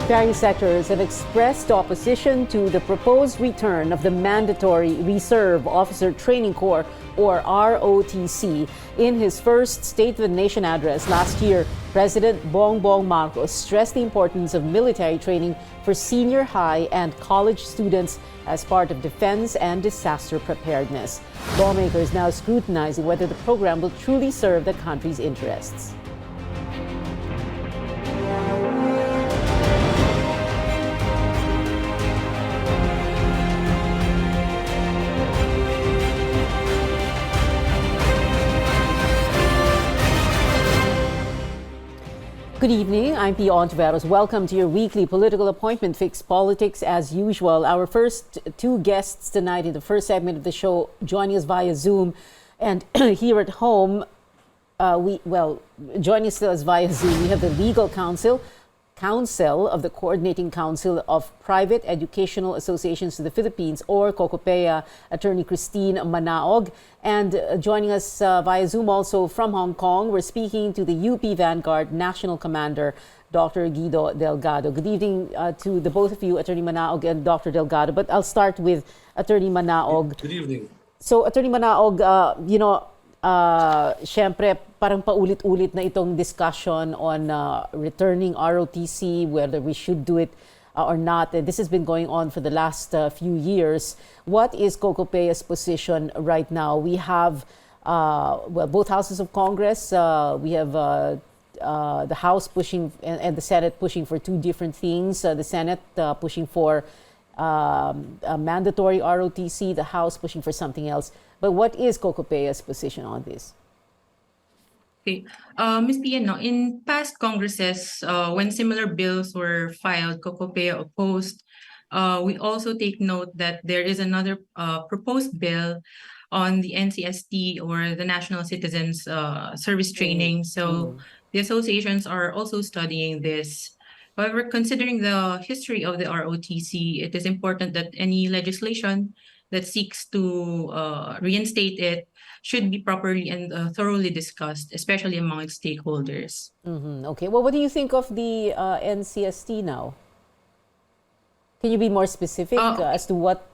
Various sectors have expressed opposition to the proposed return of the Mandatory Reserve Officer Training Corps, or ROTC. In his first State of the Nation address last year, President Bongbong Marcos stressed the importance of military training for senior high and college students as part of defense and disaster preparedness. Lawmakers now scrutinizing whether the program will truly serve the country's interests. Good evening, I'm Pia Hontiveros. Welcome to your weekly political appointment fix, politics as usual. Our first two guests tonight in the first segment of the show joining us via Zoom, and here at home, joining us via Zoom, we have the legal counsel of the Coordinating Council of Private Educational Associations of the Philippines, or COCOPEA, Attorney Christine Manaog. And joining us via Zoom also from Hong Kong, we're speaking to the UP Vanguard National Commander, Dr. Guido Delgado. Good evening to the both of you, Attorney Manaog and Dr. Delgado. But I'll start with Attorney Manaog. Good evening. So, Attorney Manaog, syempre, parang paulit-ulit na itong discussion on returning ROTC, whether we should do it or not. This has been going on for the last few years. What is COCOPEA's position right now? We have, both houses of Congress. We have the House pushing and the Senate pushing for two different things. The Senate pushing for a mandatory ROTC, the House pushing for something else. But what is COCOPEA's position on this? Okay, Ms. Pia, no, in past Congresses, when similar bills were filed, COCOPEA opposed. We also take note that there is another proposed bill on the NCST, or the National Citizens Service Training. So the associations are also studying this. However, considering the history of the ROTC, it is important that any legislation that seeks to reinstate it should be properly and thoroughly discussed, especially among its stakeholders. Okay. Well, what do you think of the NCST now? Can you be more specific as to what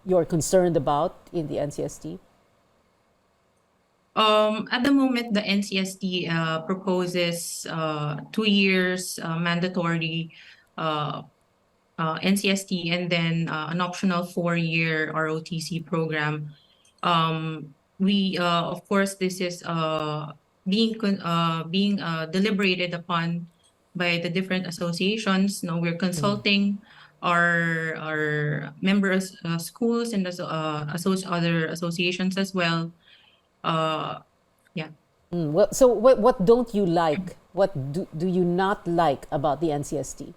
you're concerned about in the NCST? At the moment, the NCST proposes 2 years mandatory NCST, and then an optional 4-year ROTC program. Of course, this is being deliberated upon by the different associations. Now we're consulting our members, schools, and other associations as well. Well, so what don't you like? What do you not like about the NCST?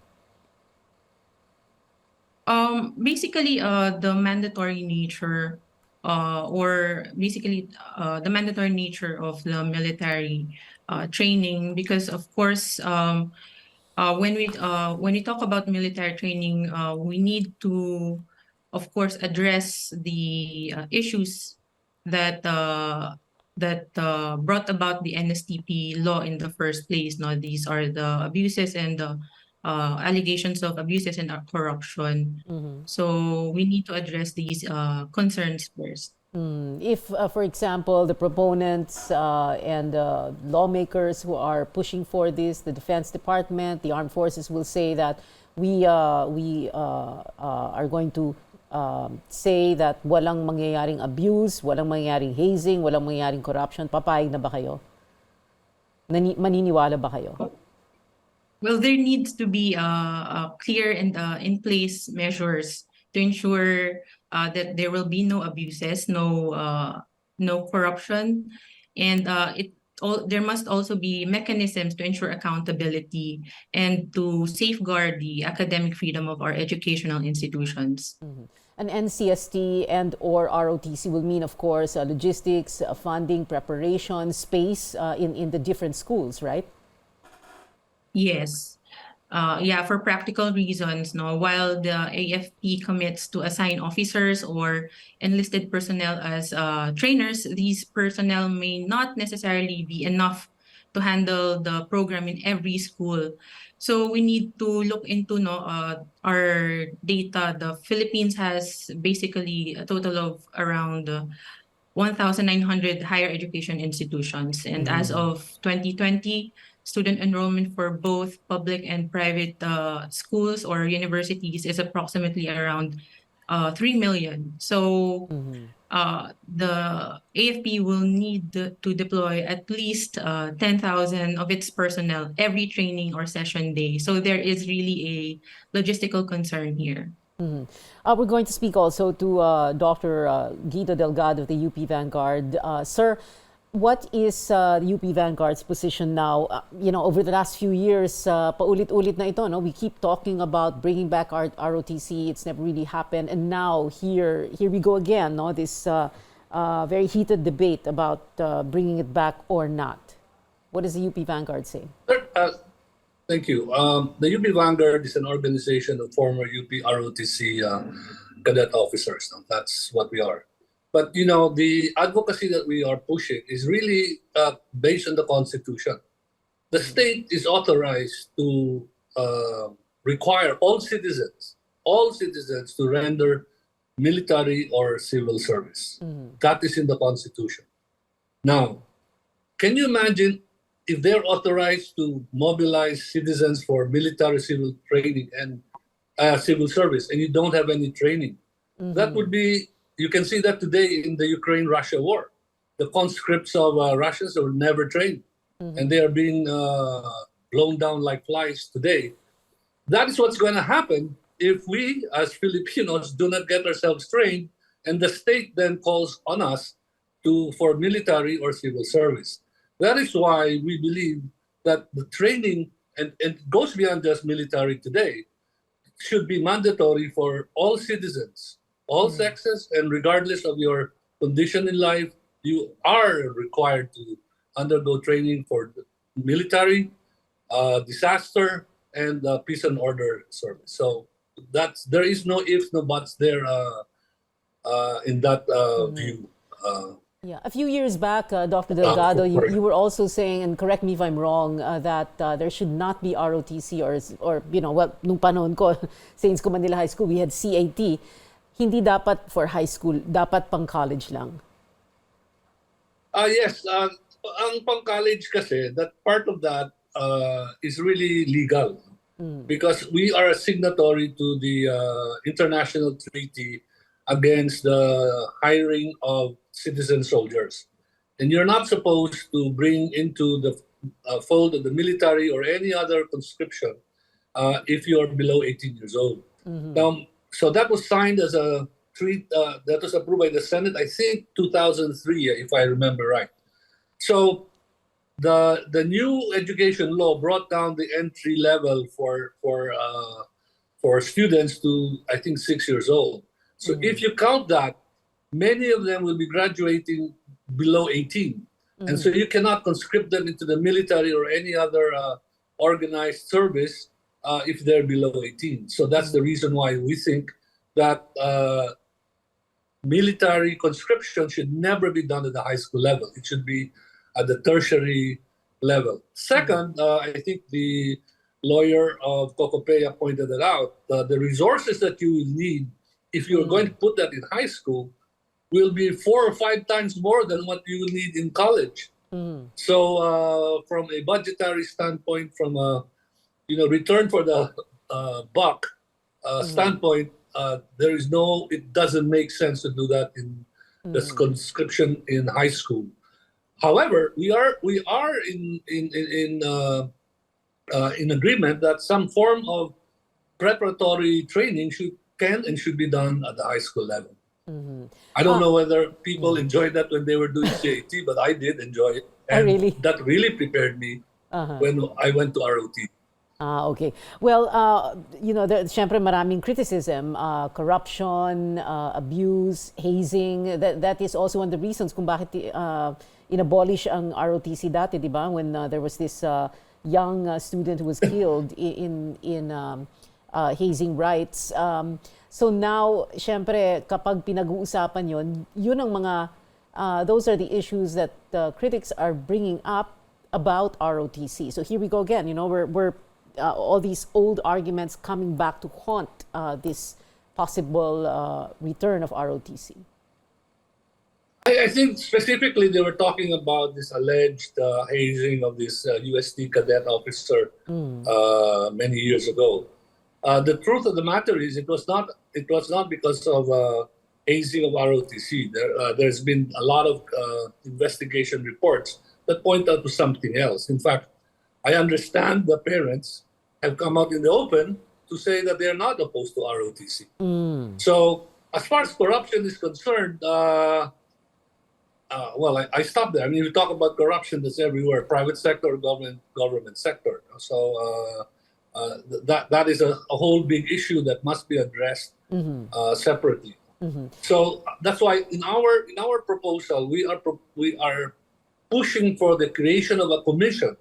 Basically, the mandatory nature, the mandatory nature of the military training. Because of course, when we talk about military training, we need to, of course, address the issues that brought about the NSTP law in the first place. No, these are the abuses and the allegations of abuses and corruption. So we need to address these concerns first. If, for example, the proponents and lawmakers who are pushing for this, the Defense Department, the Armed Forces, will say that we are going to say that walang mangyayaring abuse, walang mangyayaring hazing, walang mangyayaring corruption, papayag na ba kayo? Maniniwala ba kayo? Well, there needs to be clear and in place measures to ensure that there will be no abuses, no corruption, and there must also be mechanisms to ensure accountability and to safeguard the academic freedom of our educational institutions. An NCST and or ROTC will mean, of course, logistics, funding, preparation, space in the different schools, right? Yes. For practical reasons, no, while the AFP commits to assign officers or enlisted personnel as trainers, these personnel may not necessarily be enough to handle the program in every school. So we need to look into our data. The Philippines has basically a total of around 1,900 higher education institutions. And as of 2020, student enrollment for both public and private schools or universities is approximately around 3 million. So the AFP will need to deploy at least 10,000 of its personnel every training or session day. So there is really a logistical concern here. We're going to speak also to Dr. Guido Delgado of the UP Vanguard. Sir, what is the UP Vanguard's position now? Over the last few years, paulit-ulit na ito, no? We keep talking about bringing back our ROTC. It's never really happened. And now here we go again, no? This very heated debate about bringing it back or not. What does the UP Vanguard say? Thank you. The UP Vanguard is an organization of former UP ROTC cadet officers. That's what we are. But, the advocacy that we are pushing is really based on the Constitution. The state is authorized to require all citizens to render military or civil service. That is in the Constitution. Now, can you imagine if they're authorized to mobilize citizens for military civil training and civil service, and you don't have any training? That would be, you can see that today in the Ukraine-Russia war. The conscripts of Russians were never trained, and they are being blown down like flies today. That is what's going to happen if we, as Filipinos, do not get ourselves trained, and the state then calls on us for military or civil service. That is why we believe that the training, and it goes beyond just military today, should be mandatory for all citizens, all sexes, and regardless of your condition in life, you are required to undergo training for military, disaster, and peace and order service. So there is no ifs, no buts there in that view. Yeah, a few years back, Dr. Delgado, you were also saying, and correct me if I'm wrong, that there should not be ROTC or nung panahon ko, Saints ko Manila High School, we had CAT. Hindi dapat for high school, dapat pang college lang. Yes, ang pang college kasi, that part of that is really legal because we are a signatory to the international treaty against the hiring of citizen soldiers. And you're not supposed to bring into the fold of the military or any other conscription if you're below 18 years old. Now, so that was signed as a treaty, that was approved by the Senate, I think 2003, if I remember right. So the new education law brought down the entry level for students to, I think, 6 years old. So if you count that, many of them will be graduating below 18. And so you cannot conscript them into the military or any other organized service if they're below 18. So that's the reason why we think that military conscription should never be done at the high school level. It should be at the tertiary level. Second, I think the lawyer of Cocopea pointed it out, the resources that you will need if you're going to put that in high school will be 4 or 5 times more than what you will need in college. So from a budgetary standpoint, from a return for the buck standpoint, it doesn't make sense to do that in the conscription in high school. However, we are in agreement that some form of preparatory training can and should be done at the high school level. I don't know whether people enjoyed that when they were doing CAT, but I did enjoy it. And really? That really prepared me when I went to ROT. Okay. Well, syempre maraming criticism, corruption, abuse, hazing. That is also one of the reasons kung bakit inabolish ang ROTC dati, di ba? When there was this young student who was killed in hazing rights. So now, syempre, kapag pinag-uusapan yun ang mga, those are the issues that critics are bringing up about ROTC. So here we go again. We're all these old arguments coming back to haunt this possible return of ROTC. I think specifically they were talking about this alleged hazing of this UST cadet officer many years ago. The truth of the matter is it was not because of hazing of ROTC. There's been a lot of investigation reports that point out to something else. In fact, I understand the parents have come out in the open to say that they are not opposed to ROTC. So as far as corruption is concerned, I stop there. I mean, we talk about corruption that's everywhere, private sector, government sector. So that is a whole big issue that must be addressed separately. So that's why in our proposal we are pushing for the creation of a commission.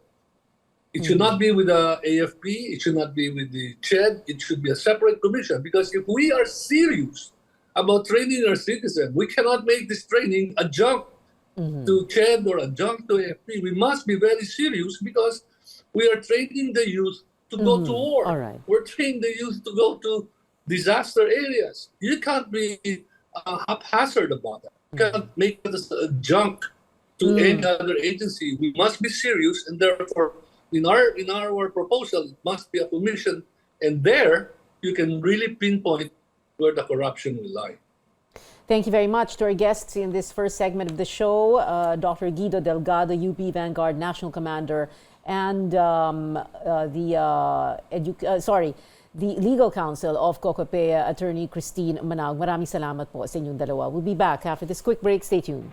It should not be with the AFP. It should not be with the CHED. It should be a separate commission, because if we are serious about training our citizens, we cannot make this training adjunct to CHED or adjunct to AFP. We must be very serious, because we are training the youth to go to war. All right. We're training the youth to go to disaster areas. You can't be haphazard about that. You can't make this adjunct to any other agency. We must be serious, and therefore, in our proposal, it must be a commission, and there you can really pinpoint where the corruption will lie. Thank you very much to our guests in this first segment of the show, Dr. Guido Delgado, UP Vanguard National Commander, and the Legal Counsel of Cocopea, Attorney Christine Manaug. Maraming salamat po sa inyong dalawa. We'll be back after this quick break. Stay tuned.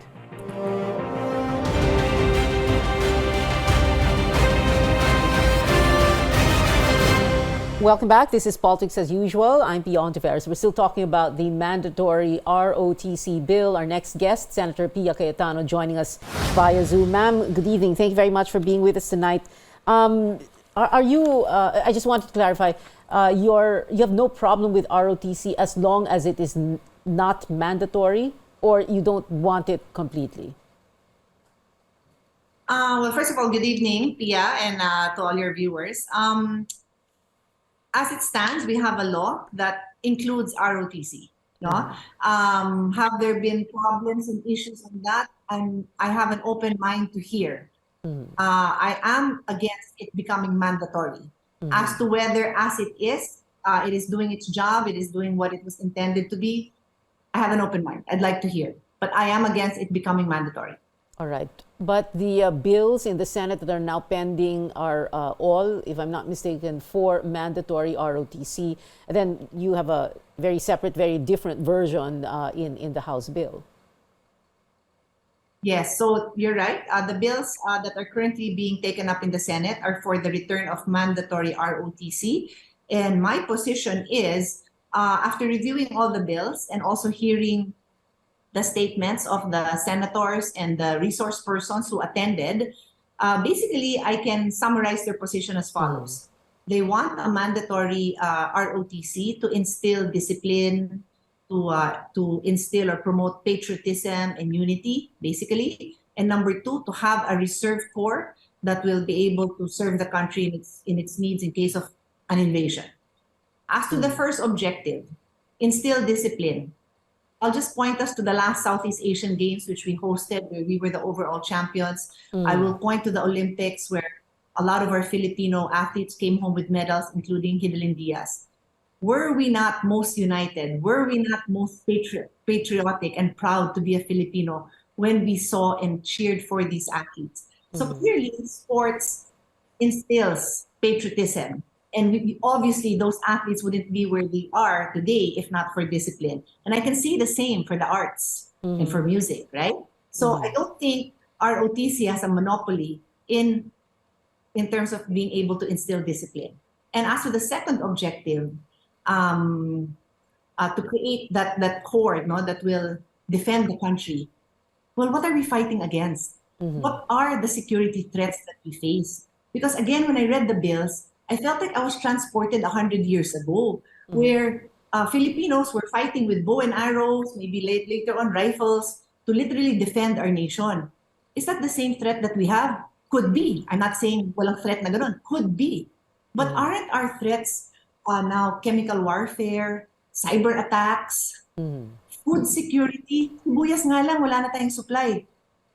Welcome back. This is Politics as Usual. I'm Pia Hontiveros. We're still talking about the mandatory ROTC bill. Our next guest, Senator Pia Cayetano, joining us via Zoom. Ma'am, good evening. Thank you very much for being with us tonight. Are you, I just wanted to clarify, you have no problem with ROTC as long as it is not mandatory, or you don't want it completely? Well, first of all, good evening, Pia, and to all your viewers. As it stands, we have a law that includes ROTC. No? Have there been problems and issues on that? I have an open mind to hear. I am against it becoming mandatory. As to whether, as it is doing its job, it is doing what it was intended to be, I have an open mind. I'd like to hear. But I am against it becoming mandatory. All right. But the bills in the Senate that are now pending are all, if I'm not mistaken, for mandatory ROTC. And then you have a very separate, very different version in the House bill. Yes, so you're right. The bills that are currently being taken up in the Senate are for the return of mandatory ROTC. And my position is, after reviewing all the bills and also hearing the statements of the senators and the resource persons who attended, basically I can summarize their position as follows. They want a mandatory ROTC to instill discipline, to instill or promote patriotism and unity, basically. And number two, to have a reserve corps that will be able to serve the country in its needs in case of an invasion. As to the first objective, instill discipline. I'll just point us to the last Southeast Asian Games, which we hosted, where we were the overall champions. I will point to the Olympics, where a lot of our Filipino athletes came home with medals, including Hidilyn Diaz. Were we not most united? Were we not most patriotic and proud to be a Filipino when we saw and cheered for these athletes? So clearly, sports instills patriotism. And obviously, those athletes wouldn't be where they are today if not for discipline. And I can see the same for the arts and for music, right? So I don't think ROTC has a monopoly in terms of being able to instill discipline. And as to the second objective, to create that core, that will defend the country. Well, what are we fighting against? What are the security threats that we face? Because again, when I read the bills, I felt like I was transported 100 years ago, where Filipinos were fighting with bow and arrows, maybe later on rifles, to literally defend our nation. Is that the same threat that we have? Could be. I'm not saying walang threat na ganun. Could be. But aren't our threats now chemical warfare, cyber attacks, food security? Sibuyas nga lang, wala na tayong supply.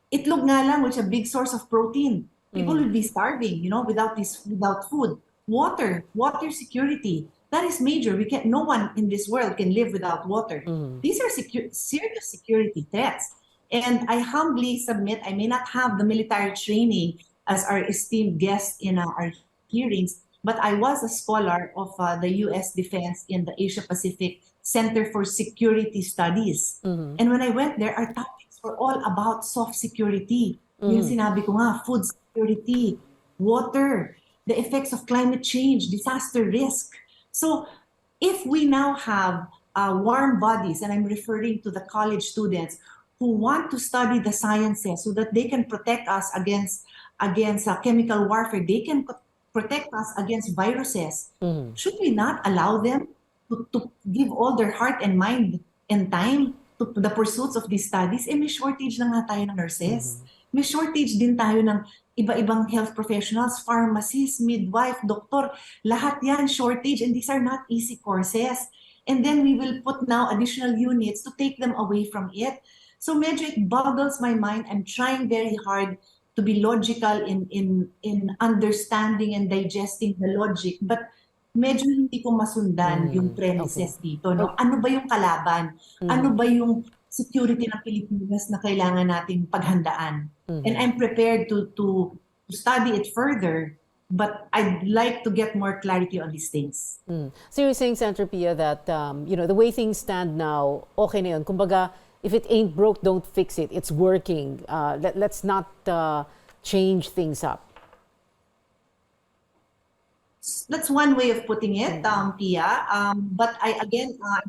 Itlog nga lang, which is a big source of protein. People will be starving, without food. Water security. That is major. No one in this world can live without water. These are serious security threats. And I humbly submit, I may not have the military training as our esteemed guest in our hearings, but I was a scholar of the U.S. Defense in the Asia Pacific Center for Security Studies. And when I went there, our topics were all about soft security. Yung sinabi ko nga, food security, water, the effects of climate change, disaster risk. So if we now have warm bodies, and I'm referring to the college students who want to study the sciences so that they can protect us against chemical warfare, they can protect us against viruses. Should we not allow them to give all their heart and mind and time to the pursuits of these studies? May shortage na nga tayo ng nurses. May shortage din tayo ng iba-ibang health professionals, pharmacists, midwife, doctor. Lahat yan shortage, and these are not easy courses. And then we will put now additional units to take them away from it. So medyo it boggles my mind. I'm trying very hard to be logical in understanding and digesting the logic, but medyo hindi ko masundan yung premises dito. No? Ano ba yung kalaban? Ano ba yung security ng Pilipinas na kailangan nating paghandaan? And I'm prepared to study it further, but I'd like to get more clarity on these things. So you're saying, Senator Pia, that the way things stand now, okay na yun. Kumbaga, if it ain't broke, don't fix it. It's working. Let's not change things up. That's one way of putting it, Pia. But I'm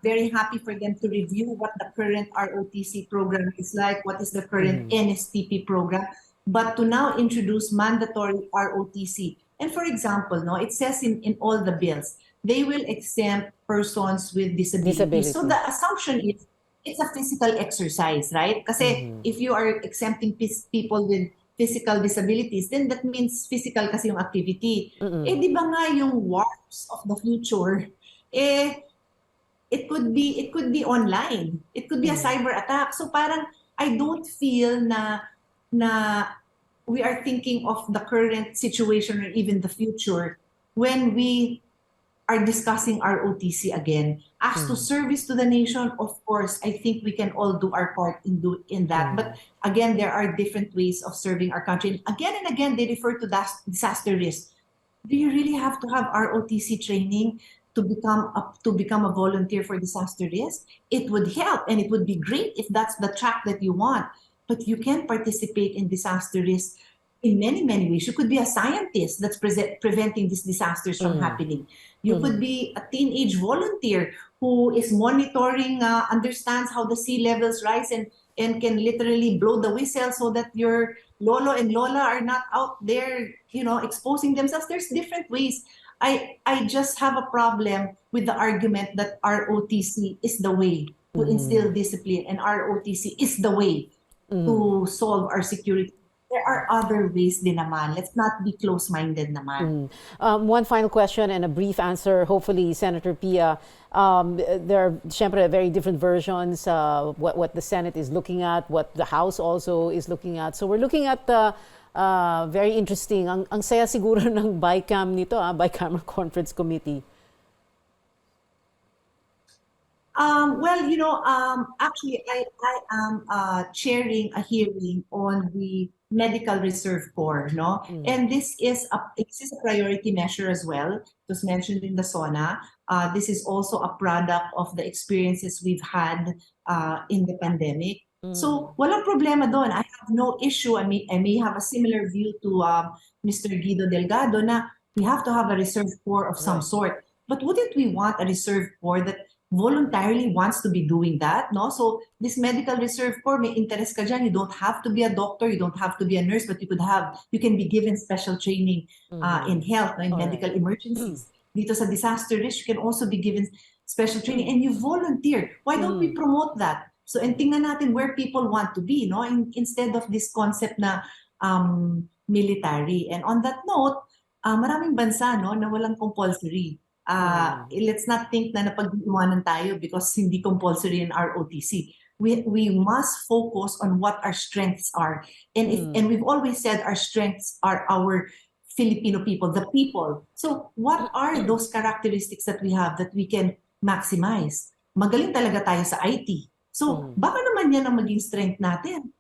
very happy for them to review what the current ROTC program is like, what is the current NSTP program, but to now introduce mandatory ROTC. And for example, it says in all the bills, they will exempt persons with disabilities. So the assumption is, it's a physical exercise, right? Kasi if you are exempting people with physical disabilities, then that means physical kasi yung activity. Di ba nga yung wars of the future, it could be online. It could be a cyber attack. So parang I don't feel na we are thinking of the current situation or even the future when we are discussing ROTC again. As to service to the nation, of course, I think we can all do our part in that. But again, there are different ways of serving our country. Again and again, they refer to disaster risk. Do you really have to have ROTC training to become a volunteer for disaster risk? It would help, and it would be great if that's the track that you want. But you can participate in disaster risk in many, many ways. You could be a scientist that's preventing these disasters from happening. You could be a teenage volunteer who is monitoring, understands how the sea levels rise and can literally blow the whistle so that your lolo and lola are not out there, exposing themselves. There's different ways. I just have a problem with the argument that ROTC is the way to instill discipline and ROTC is the way to solve our security. There are other ways din naman. Let's not be close-minded naman. One final question and a brief answer, hopefully, Senator Pia. There are, syempre, very different versions, what the Senate is looking at, what the House also is looking at. So we're looking at very interesting. Ang saya siguro ng BICAM nito, Bicameral Conference Committee. Actually, I am chairing a hearing on the Medical Reserve Corps, no? And this is a priority measure as well. It was mentioned in the SONA. This is also a product of the experiences we've had in the pandemic. So, walang problema doon. I have no issue. I may have a similar view to Mr. Guido Delgado na we have to have a reserve corps of some sort. But wouldn't we want a reserve corps that voluntarily wants to be doing that, no? So this medical reserve corps, may interest ka dyan. You don't have to be a doctor, you don't have to be a nurse, but you can be given special training in health, no, in medical emergencies. Dito sa disaster risk, you can also be given special training and you volunteer. Why don't we promote that? So, and tingnan natin where people want to be, no? Instead of this concept na military. And on that note, maraming bansa no na walang compulsory. Let's not think na napag-iwanan tayo because hindi compulsory in ROTC. We must focus on what our strengths are. And we've always said our strengths are our Filipino people, the people. So what are those characteristics that we have that we can maximize? Magaling talaga tayo sa IT. So baka naman yan ang maging strength natin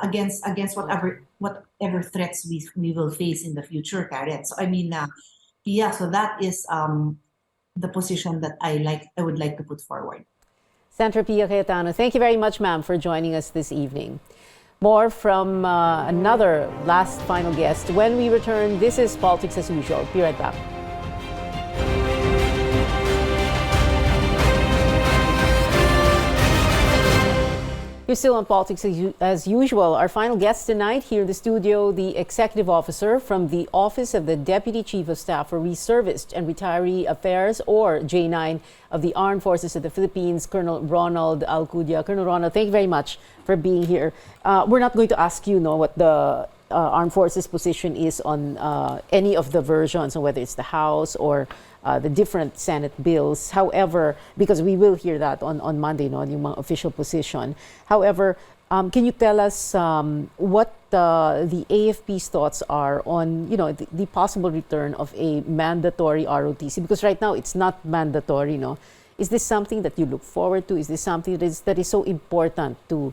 against whatever threats we will face in the future, Karen. So I mean, Pia, so that is the position that I would like to put forward. Senator Pia Cayetano, thank you very much, ma'am, for joining us this evening. More from another last final guest. When we return, this is Politics as Usual. Be right back. You're still on Politics as Usual. Our final guest tonight here in the studio, the Executive Officer from the Office of the Deputy Chief of Staff for Reservist and Retiree Affairs, or J9, of the Armed Forces of the Philippines, Colonel Ronald Alcudia. Colonel Ronald, thank you very much for being here. We're not going to ask you what the Armed Forces position is on any of the versions, or whether it's the House or the different Senate bills. However, because we will hear that on Monday, yung mga official position. However, can you tell us what the AFP's thoughts are on the possible return of a mandatory ROTC? Because right now it's not mandatory. Is this something that you look forward to? Is this something that is so important to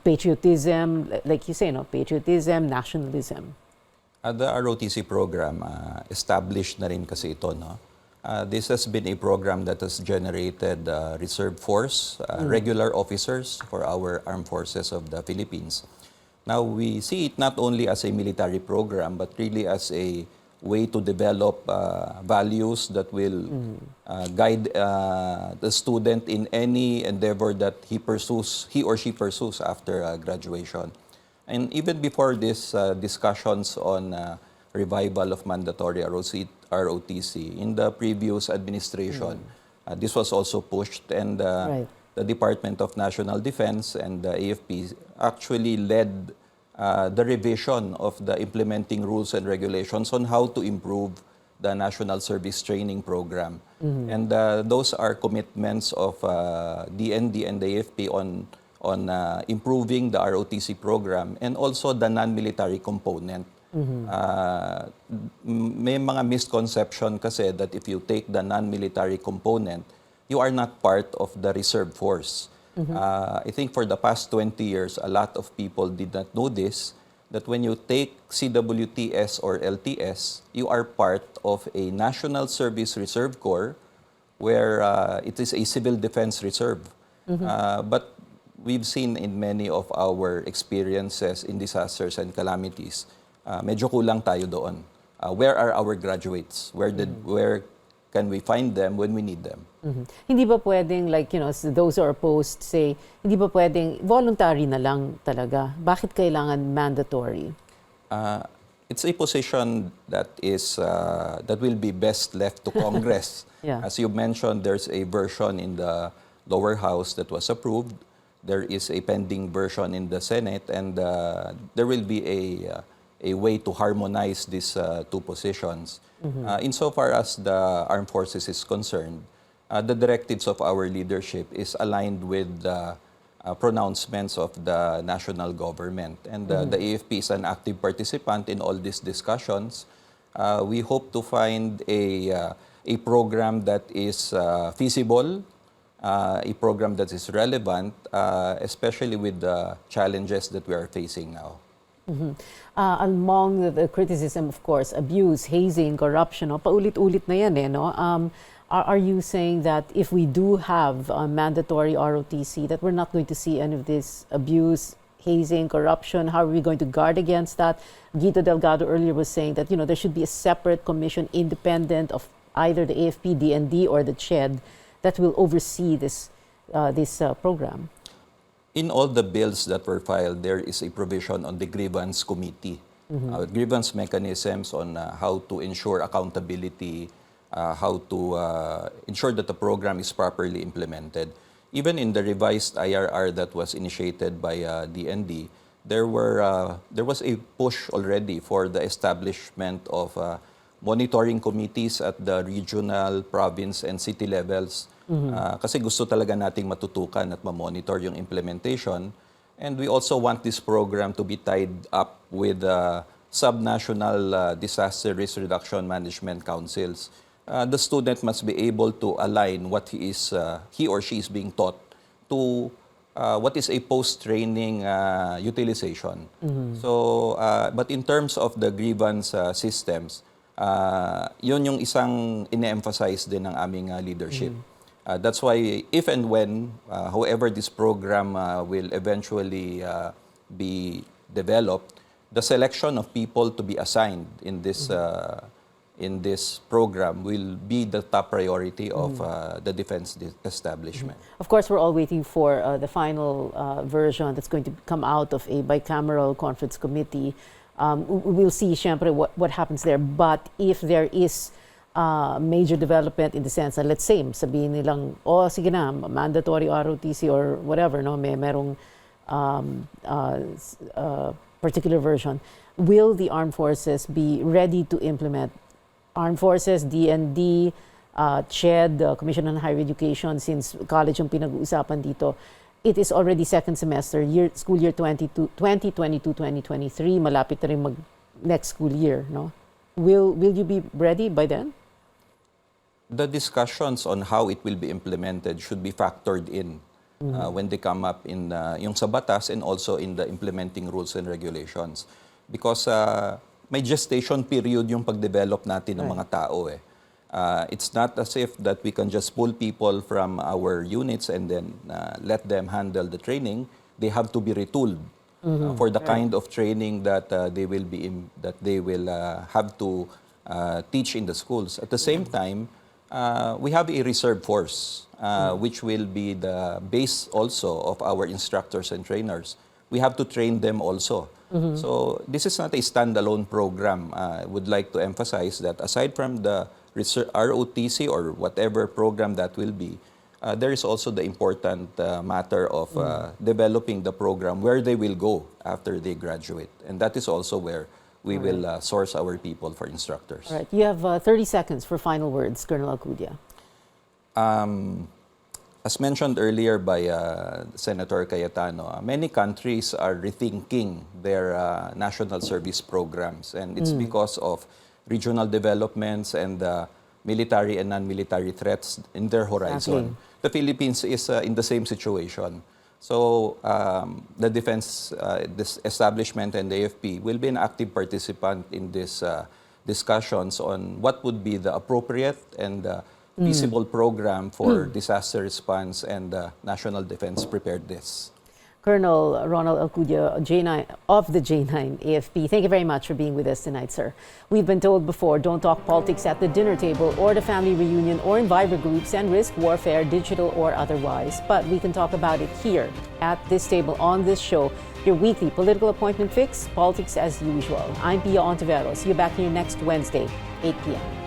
patriotism, like you say, patriotism, nationalism? The ROTC program, established na rin kasi ito. This has been a program that has generated reserve force, regular officers for our armed forces of the Philippines. Now, we see it not only as a military program, but really as a way to develop values that will guide the student in any endeavor that he or she pursues after graduation. And even before this discussions on revival of mandatory ROTC, in the previous administration, this was also pushed, and the Department of National Defense and the AFP actually led the revision of the implementing rules and regulations on how to improve the National Service Training Program. And those are commitments of DND and the AFP on improving the ROTC program and also the non-military component. May mga misconception kasi that if you take the non-military component, you are not part of the reserve force. I think for the past 20 years, a lot of people did not know this, that when you take CWTS or LTS, you are part of a National Service Reserve Corps where it is a civil defense reserve. But we've seen in many of our experiences in disasters and calamities, medyo kulang tayo doon. Where are our graduates? Where can we find them when we need them? Hindi ba pwedeng, those who are opposed say, hindi ba pwedeng voluntary na lang talaga? Bakit kailangan mandatory? It's a position that will be best left to Congress. As you mentioned, there's a version in the lower house that was approved. There is a pending version in the Senate, and there will be a way to harmonize these two positions. Insofar as the armed forces is concerned, the directives of our leadership is aligned with the pronouncements of the national government. And the AFP is an active participant in all these discussions. We hope to find a program that is feasible, a program that is relevant, especially with the challenges that we are facing now. Among the criticism, of course, abuse, hazing, corruption, paulit-ulit na yan Are you saying that if we do have a mandatory ROTC, that we're not going to see any of this abuse, hazing, corruption? How are we going to guard against that? Guido Delgado earlier was saying that there should be a separate commission independent of either the AFP, DND, or the CHED that will oversee this program. In all the bills that were filed, there is a provision on the grievance committee, grievance mechanisms on how to ensure accountability, how to ensure that the program is properly implemented. Even in the revised IRR that was initiated by DND, there was a push already for the establishment of monitoring committees at the regional, province, and city levels. Kasi gusto talaga nating matutukan at ma-monitor yung implementation. And we also want this program to be tied up with subnational disaster risk reduction management councils. The student must be able to align what he or she is being taught to what is a post-training utilization. So, but in terms of the grievance systems, yun yung isang ine-emphasize din ng aming leadership. That's why if and when, however this program will eventually be developed, the selection of people to be assigned in this program will be the top priority of the defense establishment. Of course, we're all waiting for the final version that's going to come out of a bicameral conference committee. We'll see, syempre, what happens there. But if there is major development in the sense that, let's say, sabihin nilang, oh, sige na, mandatory ROTC or whatever, no, merong particular version, will the armed forces be ready to implement? Armed Forces, DND, CHED, Commission on Higher Education, since college yung pinag-uusapan dito, it is already second semester, school year 2022-2023, malapit na rin next school year, no? Will you be ready by then? The discussions on how it will be implemented should be factored in when they come up in yung sa batas and also in the implementing rules and regulations. Because may gestation period yung pag-develop natin ng mga tao eh. It's not as if that we can just pull people from our units and then let them handle the training. They have to be retooled for the kind of training that they will have to teach in the schools. At the same time, we have a reserve force, which will be the base also of our instructors and trainers. We have to train them also. So this is not a standalone program. I would like to emphasize that aside from the ROTC or whatever program that will be, there is also the important matter of developing the program where they will go after they graduate. And that is also where we will source our people for instructors. All right. You have 30 seconds for final words, Colonel Acudia. As mentioned earlier by Senator Cayetano, many countries are rethinking their national service programs, and it's because of regional developments and military and non-military threats in their horizon. Exactly. The Philippines is in the same situation. So the defense this establishment and the AFP will be an active participant in these discussions on what would be the appropriate and feasible program for disaster response and national defense preparedness. Colonel Ronald Alcudia, J9 of the J9 AFP, thank you very much for being with us tonight, sir. We've been told before, don't talk politics at the dinner table or the family reunion or in Viber groups and risk warfare, digital or otherwise. But we can talk about it here at this table on this show, your weekly political appointment fix, politics as usual. I'm Pia Hontiveros. See you back here next Wednesday, 8 p.m.